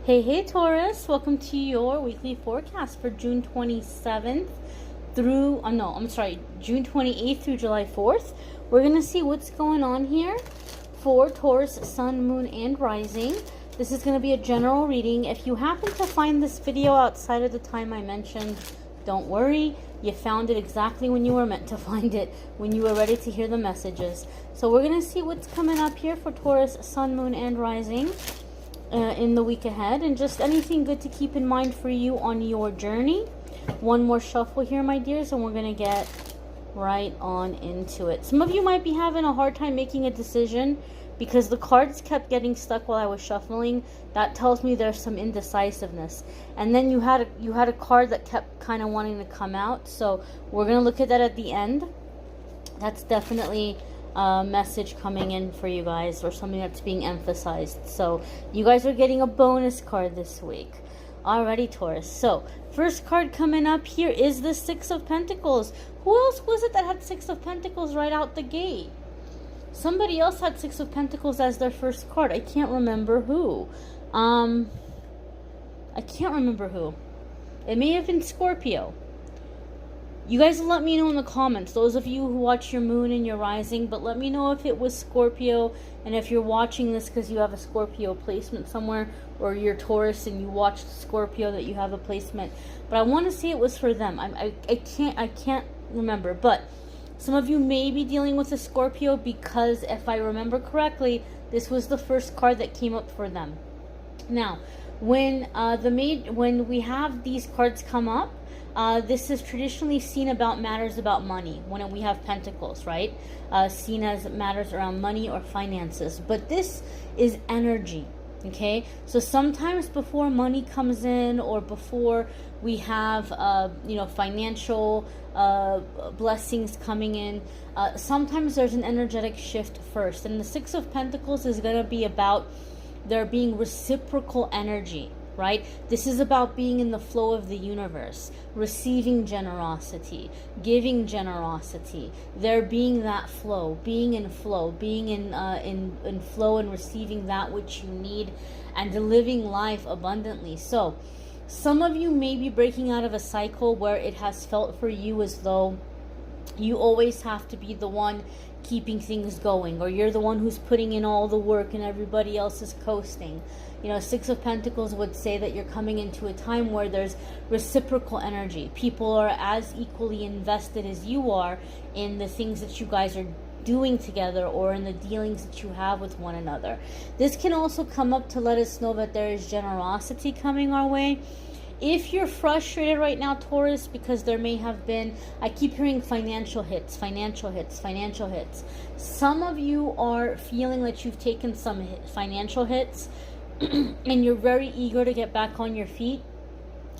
Hey Taurus, welcome to your weekly forecast for June 27th through, June 28th through July 4th. We're going to see what's going on here for Taurus, Sun, Moon, and Rising. This is going to be a general reading. If you happen to find this video outside of the time I mentioned, don't worry. You found it exactly when you were meant to find it, when you were ready to hear the messages. So we're going to see what's coming up here for Taurus, Sun, Moon, and Rising in the week ahead, and just anything good to keep in mind for you on your journey. One more shuffle here, my dears, and we're going to get right on into it. Some of you might be having a hard time making a decision because the cards kept getting stuck while I was shuffling. That tells me there's some indecisiveness. And then you had a card that kept kind of wanting to come out. So we're going to look at that at the end. That's definitely a message coming in for you guys, or something that's being emphasized. So you guys are getting a bonus card this week. Alrighty, Taurus. So first card coming up here is the Six of Pentacles. Who else was it that had Six of Pentacles right out the gate? Somebody else had Six of Pentacles as their first card. I can't remember who. I can't remember who. It may have been Scorpio. You guys let me know in the comments, those of you who watch your moon and your rising, but let me know if it was Scorpio, and if you're watching this because you have a Scorpio placement somewhere, or you're Taurus and you watched Scorpio that you have a placement. But I want to see it was for them. I can't remember, but some of you may be dealing with a Scorpio, because if I remember correctly, this was the first card that came up for them. Now, when we have these cards come up, this is traditionally seen about matters about money when we have pentacles, right? Seen as matters around money or finances. But this is energy, okay? So sometimes before money comes in, or before we have, financial blessings coming in, sometimes there's an energetic shift first. And the Six of Pentacles is going to be about there being reciprocal energy. Right? This is about being in the flow of the universe, receiving generosity, giving generosity, there being that flow, being in flow, being in flow and receiving that which you need, and living life abundantly. So some of you may be breaking out of a cycle where it has felt for you as though you always have to be the one keeping things going, or you're the one who's putting in all the work and everybody else is coasting. Six of Pentacles would say that you're coming into a time where there's reciprocal energy. People are as equally invested as you are in the things that you guys are doing together, or in the dealings that you have with one another. This can also come up to let us know that there is generosity coming our way. If you're frustrated right now, Taurus, because there may have been, I keep hearing financial hits. Some of you are feeling that you've taken some financial hits and you're very eager to get back on your feet.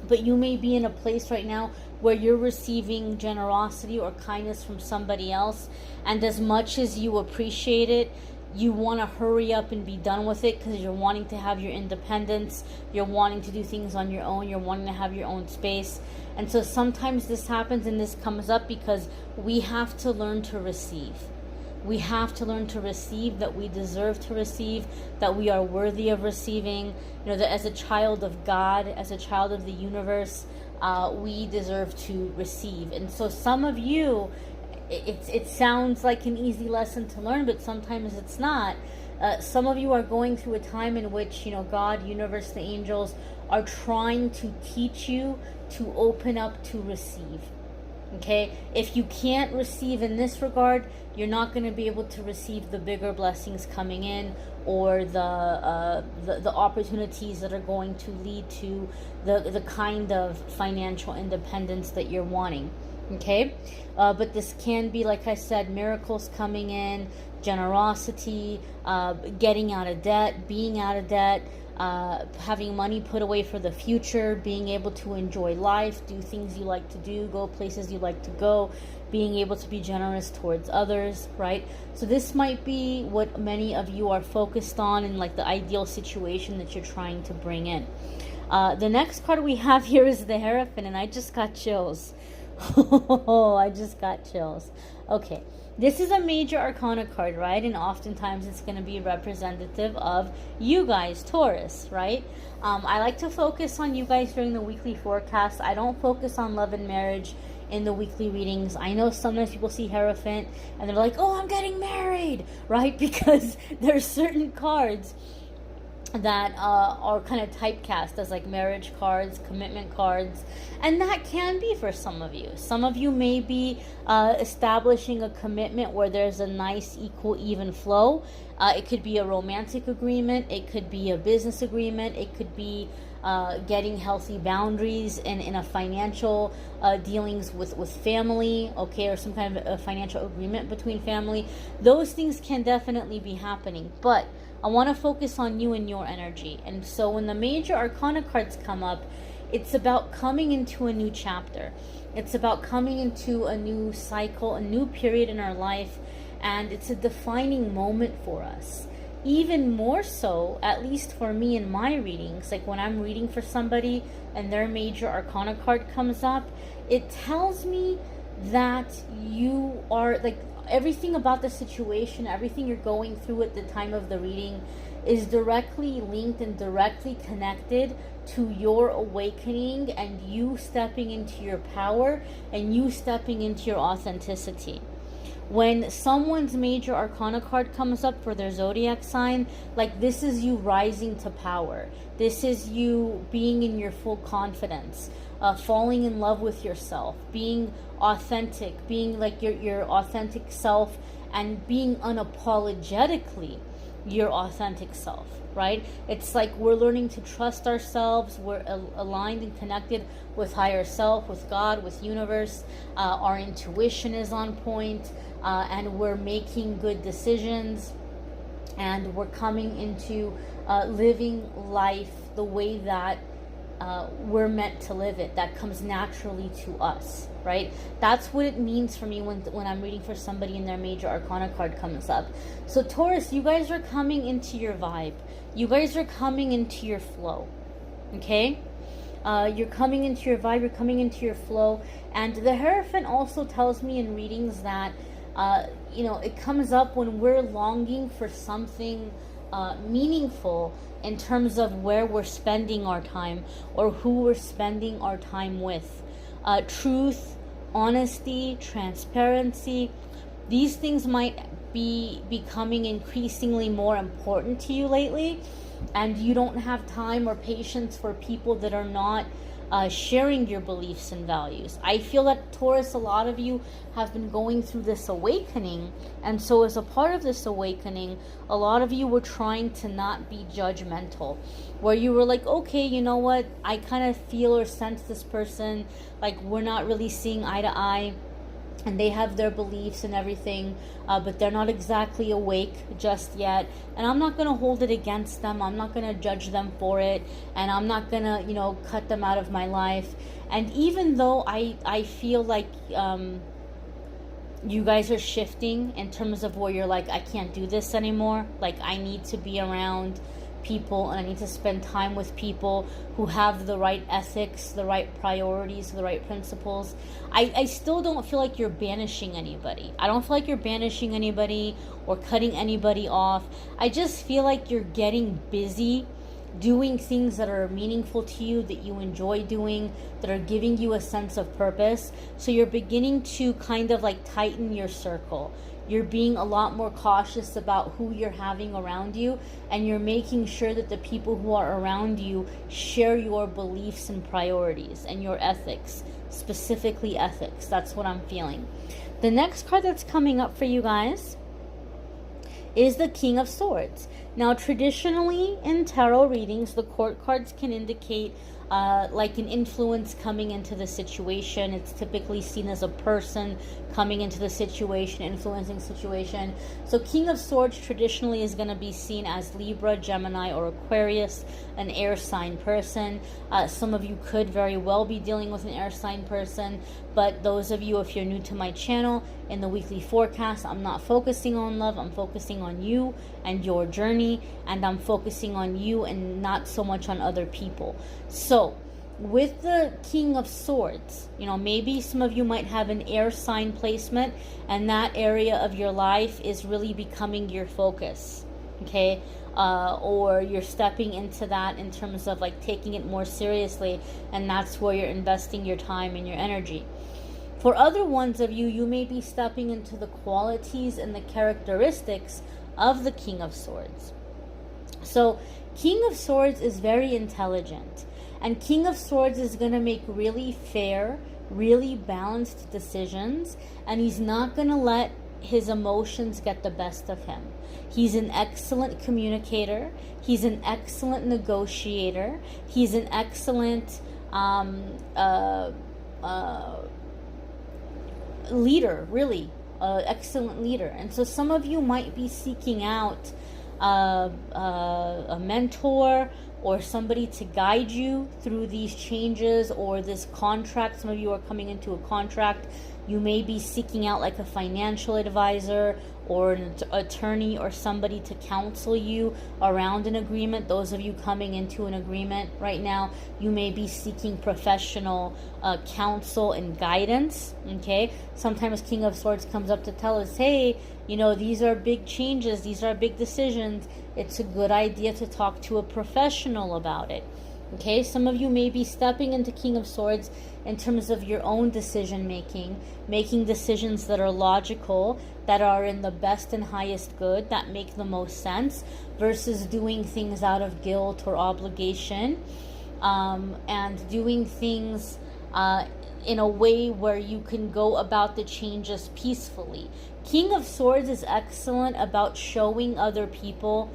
But you may be in a place right now where you're receiving generosity or kindness from somebody else. And as much as you appreciate it, you want to hurry up and be done with it, because you're wanting to have your independence. You're wanting to do things on your own. You're wanting to have your own space. And so sometimes this happens, and this comes up because we have to learn to receive. We have to learn to receive, that we deserve to receive, that we are worthy of receiving. That as a child of God, as a child of the universe, we deserve to receive. And so some of you, it sounds like an easy lesson to learn, but sometimes it's not. Some of you are going through a time in which, God, universe, the angels are trying to teach you to open up to receive. Okay? If you can't receive in this regard, you're not going to be able to receive the bigger blessings coming in, or the opportunities that are going to lead to the kind of financial independence that you're wanting. Okay, but this can be, like I said, miracles coming in, generosity, getting out of debt, being out of debt, having money put away for the future, being able to enjoy life, do things you like to do, go places you like to go, being able to be generous towards others, right? So this might be what many of you are focused on, and like the ideal situation that you're trying to bring in. The next card we have here is the Hierophant, and I just got chills. Oh, I just got chills. Okay, This is a major arcana card, right? And oftentimes it's going to be representative of you guys, Taurus, right? I like to focus on you guys during the weekly forecast. I don't focus on love and marriage in the weekly readings. I know sometimes people see hierophant and they're like, oh, I'm getting married, right? Because there's certain cards that are kind of typecast as like marriage cards, commitment cards, and that can be for some of you. Some of you may be establishing a commitment where there's a nice, equal, even flow. It could be a romantic agreement, it could be a business agreement, it could be getting healthy boundaries in a financial dealings with family, okay, or some kind of a financial agreement between family. Those things can definitely be happening, but I want to focus on you and your energy. And so when the major arcana cards come up, it's about coming into a new chapter. It's about coming into a new cycle, a new period in our life, and it's a defining moment for us. Even more so, at least for me in my readings, like when I'm reading for somebody and their major arcana card comes up, it tells me that you are like, everything about the situation, everything you're going through at the time of the reading is directly linked and directly connected to your awakening and you stepping into your power and you stepping into your authenticity. When someone's major arcana card comes up for their zodiac sign, like this is you rising to power. This is you being in your full confidence, falling in love with yourself, being authentic, being like your authentic self, and being unapologetically your authentic self, right? It's like we're learning to trust ourselves. We're aligned and connected with higher self, with God, with universe. Our intuition is on point, and we're making good decisions, and we're coming into living life the way that we're meant to live it, that comes naturally to us, right? That's what it means for me when I'm reading for somebody and their major arcana card comes up. So Taurus, you guys are coming into your vibe. You guys are coming into your flow, okay? You're coming into your vibe, you're coming into your flow. And the Hierophant also tells me in readings that, it comes up when we're longing for something meaningful in terms of where we're spending our time or who we're spending our time with. Truth, honesty, transparency, these things might be becoming increasingly more important to you lately, and you don't have time or patience for people that are not sharing your beliefs and values. I feel that Taurus, a lot of you have been going through this awakening, and so as a part of this awakening, a lot of you were trying to not be judgmental, where you were like, okay, you know what, I kind of feel or sense this person, like we're not really seeing eye to eye, and they have their beliefs and everything, but they're not exactly awake just yet, and I'm not going to hold it against them. I'm not going to judge them for it, and I'm not going to, cut them out of my life. And even though I feel like you guys are shifting in terms of where you're like, I can't do this anymore, like I need to be around people and I need to spend time with people who have the right ethics, the right priorities, the right principles. I still don't feel like you're banishing anybody. I don't feel like you're banishing anybody or cutting anybody off. I just feel like you're getting busy doing things that are meaningful to you, that you enjoy doing, that are giving you a sense of purpose. So you're beginning to kind of like tighten your circle. You're being a lot more cautious about who you're having around you, and you're making sure that the people who are around you share your beliefs and priorities and your ethics, specifically ethics. That's what I'm feeling. The next card that's coming up for you guys is the King of Swords. Now, traditionally in tarot readings, the court cards can indicate like an influence coming into the situation. It's typically seen as a person coming into the situation, influencing situation. So King of Swords traditionally is going to be seen as Libra, Gemini, or Aquarius, an air sign person. Some of you could very well be dealing with an air sign person, but those of you, if you're new to my channel, in the weekly forecast, I'm not focusing on love. I'm focusing on you and your journey, and I'm focusing on you and not so much on other people. So with the King of Swords, you know, maybe some of you might have an air sign placement, and that area of your life is really becoming your focus, okay? Or you're stepping into that in terms of like taking it more seriously, and that's where you're investing your time and your energy. For other ones of you, you may be stepping into the qualities and the characteristics of the King of Swords. So King of Swords is very intelligent, and King of Swords is going to make really fair, really balanced decisions, and he's not going to let his emotions get the best of him. He's an excellent communicator. He's an excellent negotiator. He's an excellent leader, really. Excellent leader. And so some of you might be seeking out a mentor or somebody to guide you through these changes or this contract. Some of you are coming into a contract. You may be seeking out like a financial advisor or an attorney or somebody to counsel you around an agreement. Those of you coming into an agreement right now, you may be seeking professional counsel and guidance, okay? Sometimes King of Swords comes up to tell us, hey, you know, these are big changes, these are big decisions. It's a good idea to talk to a professional about it. Okay, some of you may be stepping into King of Swords in terms of your own decision making, making decisions that are logical, that are in the best and highest good, that make the most sense, versus doing things out of guilt or obligation, and doing things in a way where you can go about the changes peacefully. King of Swords is excellent about showing other people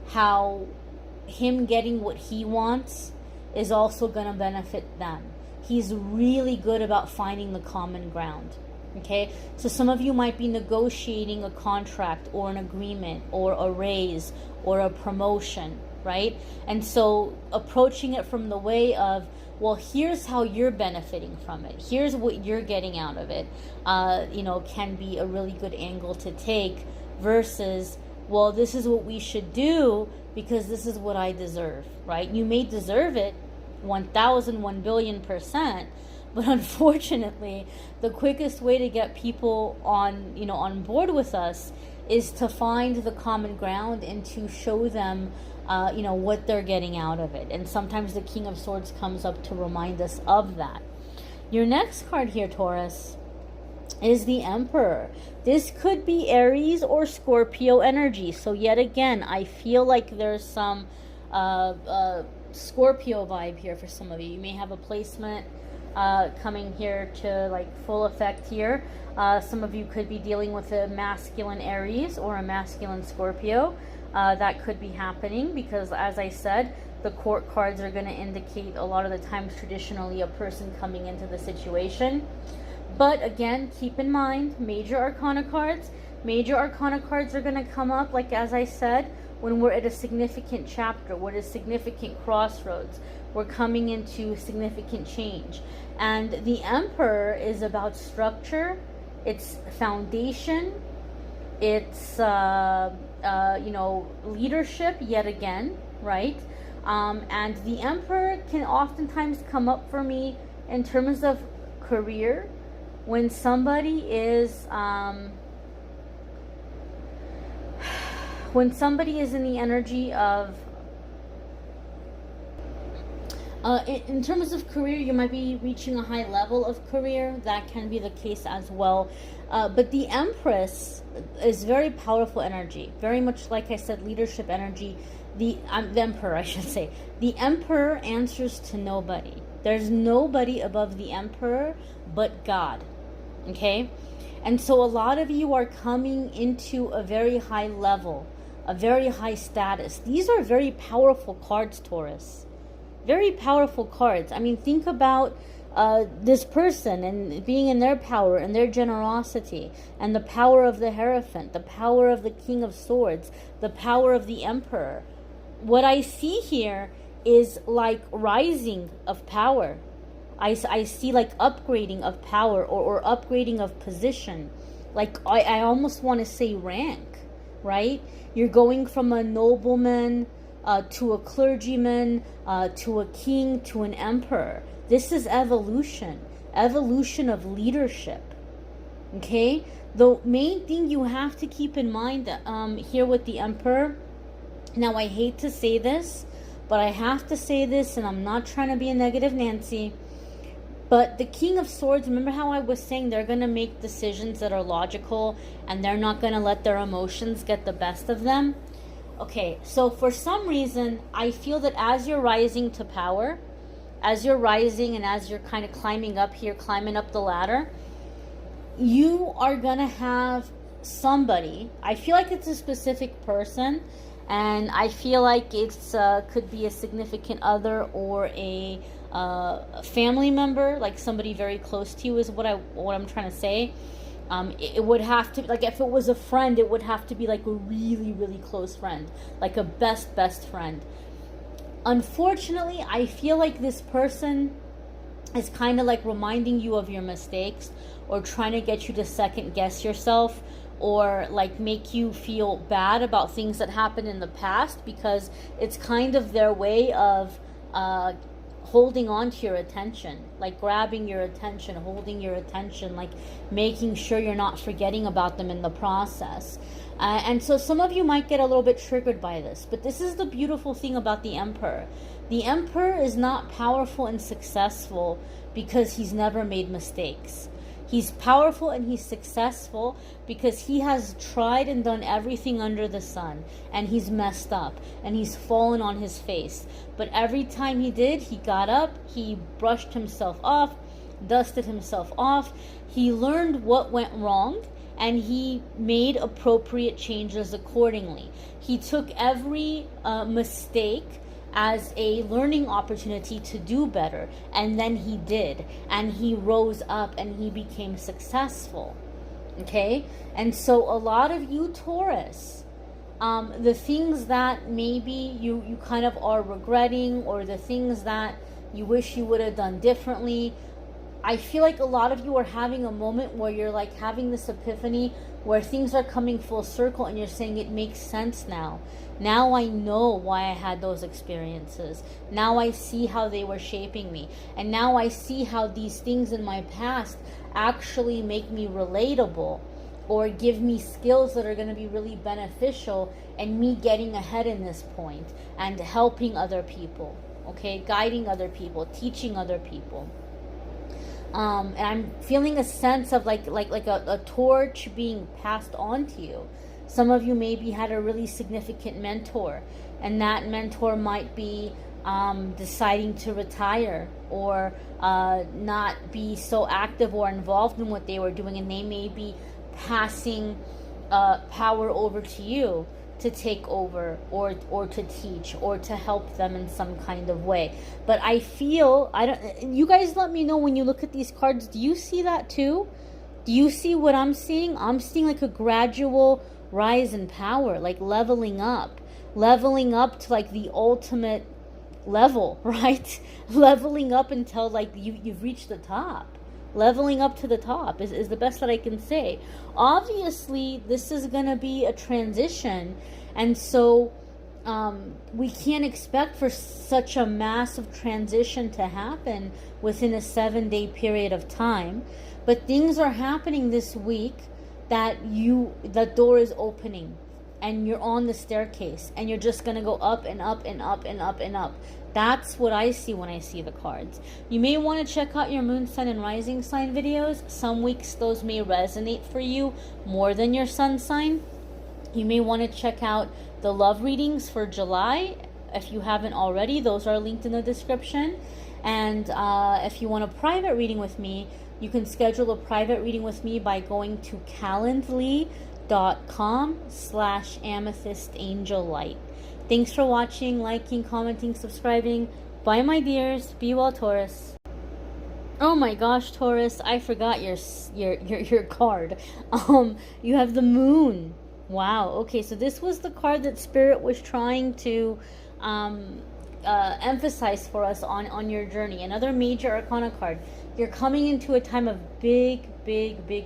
how him getting what he wants is also going to benefit them. He's really good about finding the common ground. Okay, so some of you might be negotiating a contract or an agreement or a raise or a promotion, right? And so approaching it from the way of, well, here's how you're benefiting from it. Here's what you're getting out of it. You know, can be a really good angle to take versus, well, this is what we should do because this is what I deserve, right? You may deserve it 1,000, 1 billion%, but unfortunately, the quickest way to get people on, you know, on board with us is to find the common ground and to show them, you know, what they're getting out of it. And sometimes the King of Swords comes up to remind us of that. Your next card here, Taurus, is the Emperor. This could be Aries or Scorpio energy. So yet again, I feel like there's some Scorpio vibe here for some of you. You may have a placement coming here to like full effect here. Some of you could be dealing with a masculine Aries or a masculine Scorpio. That could be happening because, as I said, the court cards are going to indicate a lot of the times traditionally a person coming into the situation. But again, keep in mind, major arcana cards are going to come up, like as I said, when we're at a significant chapter, we're at a significant crossroads, we're coming into significant change. And the Emperor is about structure, it's foundation, it's you know, leadership yet again, right? And the Emperor can oftentimes come up for me in terms of career when somebody is in the energy of in terms of career, you might be reaching a high level of career. That can be the case as well. But the Empress is very powerful energy, very much like I said, leadership energy. The Emperor, I should say. The Emperor answers to nobody. There's nobody above the Emperor but God. Okay? And so a lot of you are coming into a very high level, a very high status. These are very powerful cards, Taurus. Very powerful cards. I mean, think about this person and being in their power and their generosity and the power of the hierophant, the power of the King of Swords, the power of the Emperor. What I see here is like rising of power. I see like upgrading of power or upgrading of position. Like I almost want to say rank, right? You're going from a nobleman to a clergyman, to a king, to an emperor. This is evolution of leadership. Okay, the main thing you have to keep in mind here with the emperor, now I hate to say this, but I have to say this, and I'm not trying to be a negative Nancy, but the King of Swords, remember how I was saying they're going to make decisions that are logical and they're not going to let their emotions get the best of them? Okay, so for some reason, I feel that as you're rising to power, as you're rising and as you're kind of climbing up here, climbing up the ladder, you are going to have somebody, I feel like it's a specific person, and I feel like it's could be a significant other or a family member, like somebody very close to you is what I'm trying to say. It would have to, like, if it was a friend, it would have to be like a really, really close friend, like a best friend. Unfortunately, I feel like this person is kind of like reminding you of your mistakes, or trying to get you to second guess yourself, or like make you feel bad about things that happened in the past, because it's kind of their way of holding on to your attention, like grabbing your attention, holding your attention, like making sure you're not forgetting about them in the process. And so some of you might get a little bit triggered by this, but this is the beautiful thing about the Emperor. The Emperor is not powerful and successful because he's never made mistakes. He's powerful and he's successful because he has tried and done everything under the sun, and he's messed up and he's fallen on his face. But every time he did, he got up, he brushed himself off, dusted himself off, he learned what went wrong, and he made appropriate changes accordingly. He took every mistake as a learning opportunity to do better, and then he did, and he rose up and he became successful. Okay, and so a lot of you Taurus, the things that maybe you kind of are regretting, or the things that you wish you would have done differently, I feel like a lot of you are having a moment where you're like having this epiphany, where things are coming full circle and you're saying it makes sense now. Now I know why I had those experiences. Now I see how they were shaping me. And now I see how these things in my past actually make me relatable, or give me skills that are going to be really beneficial in me getting ahead in this point and helping other people, okay? Guiding other people, teaching other people. And I'm feeling a sense of like a torch being passed on to you. Some of you maybe had a really significant mentor, and that mentor might be deciding to retire, or not be so active or involved in what they were doing, and they may be passing power over to you to take over, or to teach, or to help them in some kind of way. But I feel, you guys let me know when you look at these cards, do you see that too? Do you see what I'm seeing? I'm seeing like a gradual rise in power, like leveling up to like the ultimate level, right? Leveling up until like you've reached the top. Leveling up to the top is the best that I can say. Obviously, this is going to be a transition, and so we can't expect for such a massive transition to happen within a 7-day period of time. But things are happening this week that the door is opening, and you're on the staircase, and you're just going to go up and up and up and up and up. That's what I see when I see the cards. You may want to check out your moon, sun, and rising sign videos. Some weeks those may resonate for you more than your sun sign. You may want to check out the love readings for July. If you haven't already, those are linked in the description. And if you want a private reading with me, you can schedule a private reading with me by going to calendly.com/amethystangelight. Thanks for watching, liking, commenting, subscribing. Bye, my dears. Be well, Taurus. Oh my gosh, Taurus, I forgot your card. You have the moon. Wow. Okay, so this was the card that Spirit was trying to emphasize for us on your journey. Another major arcana card. You're coming into a time of big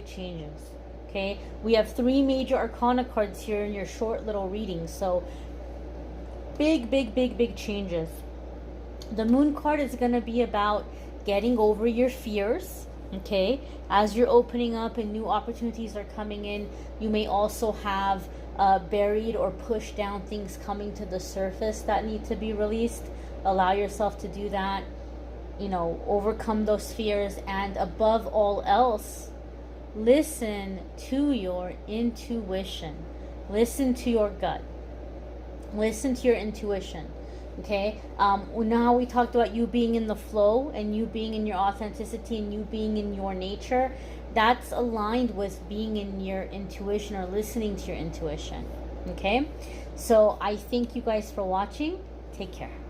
changes. Okay, we have 3 major arcana cards here in your short little reading. So big changes. The moon card is going to be about getting over your fears. Okay, as you're opening up and new opportunities are coming in, you may also have buried or pushed down things coming to the surface that need to be released. Allow yourself to do that, you know, overcome those fears, and above all else, listen to your intuition. Listen to your gut. Listen to your intuition. Okay, now we talked about you being in the flow and you being in your authenticity and you being in your nature. That's aligned with being in your intuition or listening to your intuition. Okay, so I thank you guys for watching. Take care.